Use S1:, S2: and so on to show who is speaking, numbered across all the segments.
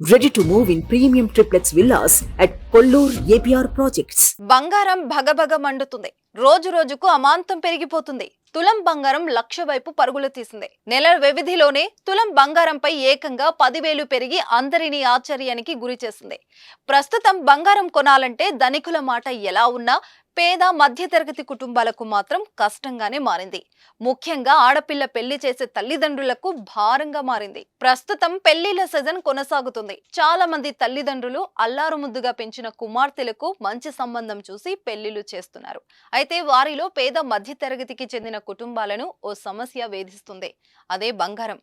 S1: Ready to move in premium triplex villas at Kollur APR Projects.
S2: బంగారం భగభగ మండుతుంది. రోజు రోజుకు అమాంతం పెరిగిపోతుంది. తులం బంగారం లక్ష వైపు పరుగులు తీసింది. నెల వ్యవధిలోనే తులం బంగారంపై ఏకంగా 10,000 పెరిగి అందరినీ ఆశ్చర్యానికి గురి చేసింది. ప్రస్తుతం బంగారం కొనాలంటే ధనికుల మాట ఎలా ఉన్నా పేద మధ్యతరగతి కుటుంబాలకు మాత్రం కష్టంగానే మారింది. ముఖ్యంగా ఆడపిల్ల పెళ్లి చేసే తల్లిదండ్రులకు భారంగా మారింది. ప్రస్తుతం పెళ్లిళ్ల సీజన్ కొనసాగుతుంది. చాలా మంది తల్లిదండ్రులు అల్లారు ముద్దుగా పెంచిన కుమార్తెలకు మంచి సంబంధం చూసి పెళ్లిళ్లు చేస్తున్నారు. అయితే వారిలో పేద మధ్యతరగతికి చెందిన కుటుంబాలను ఓ సమస్య వేధిస్తుంది. అదే బంగారం.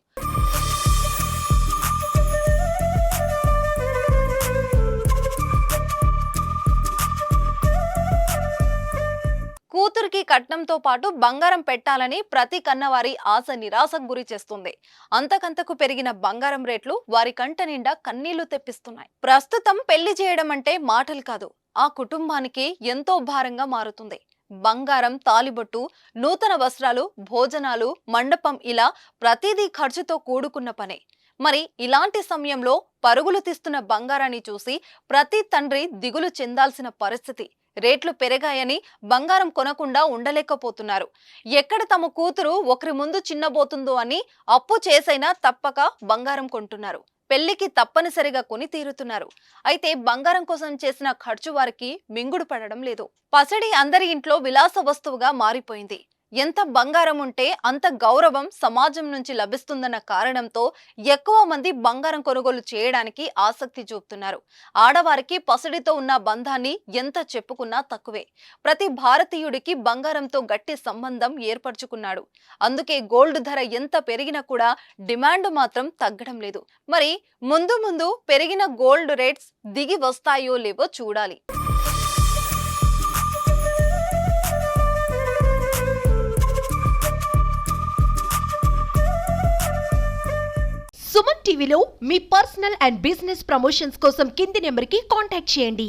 S2: కూతురికి కట్నంతో పాటు బంగారం పెట్టాలని ప్రతి కన్నవారి ఆశ నిరాశకు గురి చేస్తుంది. అంతకంతకు పెరిగిన బంగారం రేట్లు వారి కంట నిండా కన్నీళ్లు తెప్పిస్తున్నాయి. ప్రస్తుతం పెళ్లి చేయడం అంటే మాటలు కాదు, ఆ కుటుంబానికి ఎంతో భారంగా మారుతుంది. బంగారం, తాలిబొట్టు, నూతన వస్త్రాలు, భోజనాలు, మండపం ఇలా ప్రతిదీ ఖర్చుతో కూడుకున్న పనే. మరి ఇలాంటి సమయంలో పరుగులు తీస్తున్న బంగారాన్ని చూసి ప్రతి తండ్రి దిగులు చెందాల్సిన పరిస్థితి. రేట్లు పెరిగాయని బంగారం కొనకుండా ఉండలేకపోతున్నారు. ఎక్కడ తమ కూతురు ఒకరి ముందు చిన్నబోతుందో అని అప్పు చేసైనా తప్పక బంగారం కొంటున్నారు. పెళ్లికి తప్పనిసరిగా కొని తీరుతున్నారు. అయితే బంగారం కోసం చేసిన ఖర్చు వారికి మింగుడు పడడం లేదు. పసిడి అందరి ఇంట్లో విలాస వస్తువుగా మారిపోయింది. ఎంత బంగారం ఉంటే అంత గౌరవం సమాజం నుంచి లభిస్తుందన్న కారణంతో ఎక్కువ మంది బంగారం కొనుగోలు చేయడానికి ఆసక్తి చూపుతున్నారు. ఆడవారికి పసిడితో ఉన్న బంధాన్ని ఎంత చెప్పుకున్నా తక్కువే. ప్రతి భారతీయుడికి బంగారంతో గట్టి సంబంధం ఏర్పరచుకున్నాడు. అందుకే గోల్డ్ ధర ఎంత పెరిగినా కూడా డిమాండ్ మాత్రం తగ్గడం లేదు. మరి ముందు ముందు పెరిగిన గోల్డ్ రేట్స్ దిగి వస్తాయో లేవో చూడాలి.
S3: సుమన్ టీవీలో మీ పర్సనల్ అండ్ బిజినెస్ ప్రమోషన్స్ కోసం కింది నెంబర్కి కాంటాక్ట్ చేయండి.